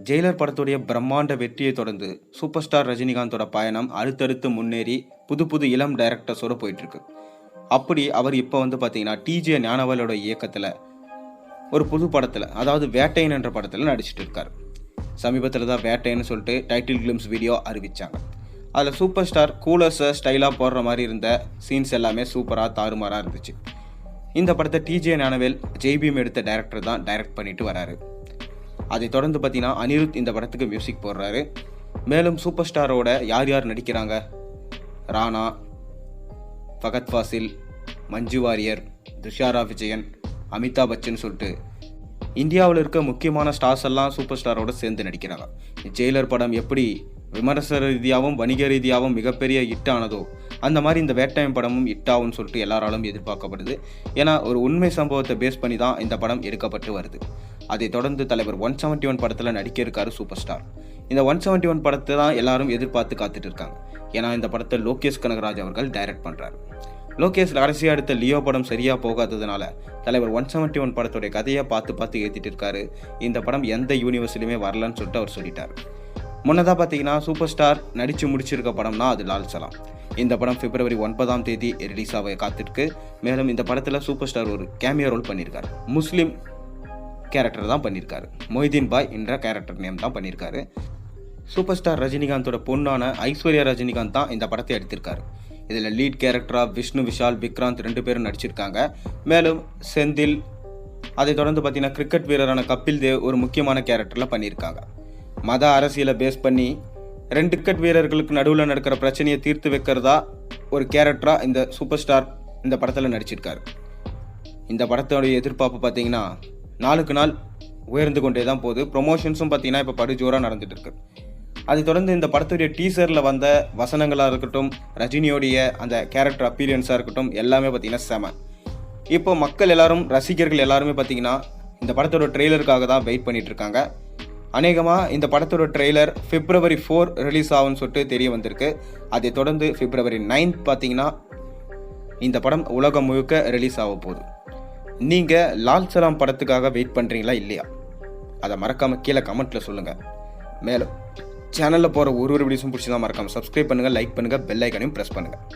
Jailer படத்துடைய பிரம்மாண்ட வெற்றியை தொடர்ந்து சூப்பர் ஸ்டார் ரஜினிகாந்தோட பயணம் அடுத்தடுத்து முன்னேறி புது புது இளம் டைரக்டர்ஸோட போயிட்டு இருக்கு. அப்படி அவர் இப்போ பார்த்தீங்கன்னா டிஜே ஞானவேலோட இயக்கத்தில் ஒரு புது படத்தில், அதாவது வேட்டையன் என்ற படத்தில் நடிச்சிட்டு இருக்காரு. சமீபத்தில் தான் வேட்டைன்னு சொல்லிட்டு டைட்டில் கிளிம்ஸ் வீடியோ அறிவிச்சாங்க. அதில் சூப்பர் ஸ்டார் கூலர்ஸை ஸ்டைலாக போடுற மாதிரி இருந்த சீன்ஸ் எல்லாமே சூப்பராக தாறுமாறாக இருந்துச்சு. இந்த படத்தை டிஜே ஞானவேல் ஜெய்பீம் எடுத்த டைரக்டர் தான் டைரக்ட் பண்ணிட்டு வராரு. அதை தொடர்ந்து பார்த்தீங்கன்னா அனிருத் இந்த படத்துக்கு மியூசிக் போடுறாரு. மேலும் சூப்பர் ஸ்டாரோட யார் யார் நடிக்கிறாங்க? ராணா, ஃபகத் ஃபாசில், மஞ்சு வாரியர், துஷாரா விஜயன், அமிதாப் பச்சன் சொல்லிட்டு இந்தியாவில் இருக்க முக்கியமான ஸ்டார்ஸ் எல்லாம் சூப்பர் ஸ்டாரோட சேர்ந்து நடிக்கிறாங்க. ஜெயிலர் படம் எப்படி விமர்சன ரீதியாகவும் வணிக ரீதியாகவும் மிகப்பெரிய ஹிட் ஆனதோ அந்த மாதிரி இந்த வேட்டையன் படமும் ஹிட் ஆகும்னு சொல்லிட்டு எல்லாராலும் எதிர்பார்க்கப்படுது. ஏன்னா ஒரு உண்மை சம்பவத்தை பேஸ் பண்ணி தான் இந்த படம் எடுக்கப்பட்டு வருது. அதை தொடர்ந்து தலைவர் 171 படத்தில் நடிக்க இருக்காரு சூப்பர் ஸ்டார். இந்த 171 படத்தை தான் எல்லாரும் எதிர்பார்த்து காத்துட்டு இருக்காங்க. ஏன்னா இந்த படத்தை லோகேஷ் கனகராஜ் அவர்கள் டைரக்ட் பண்ணுறாரு. லோகேஷ் கடைசியாக எடுத்த லியோ படம் சரியாக போகாததுனால தலைவர் 171 படத்துடைய கதையை பார்த்து ஏற்றிட்டு இருக்காரு. இந்த படம் எந்த யூனிவர்ஸ்லையுமே வரலன்னு சொல்லிட்டு அவர் சொல்லிட்டார். முன்னதாக பார்த்தீங்கன்னா சூப்பர் ஸ்டார் நடித்து முடிச்சிருக்க படம்னா அது லால் சலாம். இந்த படம் பிப்ரவரி 9 ரிலீஸ் ஆக காத்திருக்கு. மேலும் இந்த படத்தில் சூப்பர் ஸ்டார் ஒரு கேமியோ ரோல் பண்ணியிருக்காரு. முஸ்லீம் கேரக்டர் தான் பண்ணியிருக்காரு. மொய்தீன் பாய் என்ற கேரக்டர் நேம் தான் பண்ணியிருக்காரு. சூப்பர் ஸ்டார் ரஜினிகாந்தோட பொண்ணான ஐஸ்வர்யா ரஜினிகாந்த் தான் இந்த படத்தை எடுத்திருக்காரு. இதில் லீட் கேரக்டராக விஷ்ணு விஷால், விக்ராந்த் 2 பேரும் நடிச்சிருக்காங்க. மேலும் செந்தில், அதை தொடர்ந்து பார்த்தீங்கன்னா கிரிக்கெட் வீரரான கபில் தேவ் ஒரு முக்கியமான கேரக்டரில் பண்ணியிருக்காங்க. மத அரசியலை பேஸ் பண்ணி 2 கிரிக்கெட் வீரர்களுக்கு நடுவில் நடக்கிற பிரச்சனையை தீர்த்து வைக்கிறதா ஒரு கேரக்டராக இந்த சூப்பர் ஸ்டார் இந்த படத்தில் நடிச்சிருக்காரு. இந்த படத்தோடைய எதிர்பார்ப்பு பார்த்தீங்கன்னா நாளுக்கு நாள் உயர்ந்து கொண்டே தான் போகுது. ப்ரொமோஷன்ஸும் பார்த்தீங்கன்னா இப்போ படுஜோராக நடந்துட்டு இருக்கு. அதை தொடர்ந்து இந்த படத்துடைய டீசரில் வந்த வசனங்களாக இருக்கட்டும், ரஜினியோடைய அந்த கேரக்டர் அப்பீரியன்ஸாக இருக்கட்டும், எல்லாமே பார்த்தீங்கன்னா செம. இப்போ மக்கள் எல்லாரும், ரசிகர்கள் எல்லாருமே பார்த்தீங்கன்னா இந்த படத்தோட ட்ரெய்லருக்காக தான் வெயிட் பண்ணிட்டு இருக்காங்க. அநேகமாக இந்த படத்தோட ட்ரெய்லர் பிப்ரவரி 4 ரிலீஸ் ஆகும்னு சொல்லிட்டு தெரிய வந்திருக்கு. அதை தொடர்ந்து பிப்ரவரி 9 பார்த்தீங்கன்னா இந்த படம் உலகம் முழுக்க ரிலீஸ் ஆக போகுது. நீங்கள் லால் சலாம் படத்துக்காக வெயிட் பண்ணுறீங்களா இல்லையா? அதை மறக்காமல் கீழே கமெண்ட்டில் சொல்லுங்கள். மேலும் சேனலில் போகிற ஒரு வீடியோஸும் பிடிச்சி தான் மறக்காமல் சப்ஸ்கிரைப் பண்ணுங்கள், லைக் பண்ணுங்கள், பெல் ஐக்கனையும் ப்ரெஸ் பண்ணுங்கள்.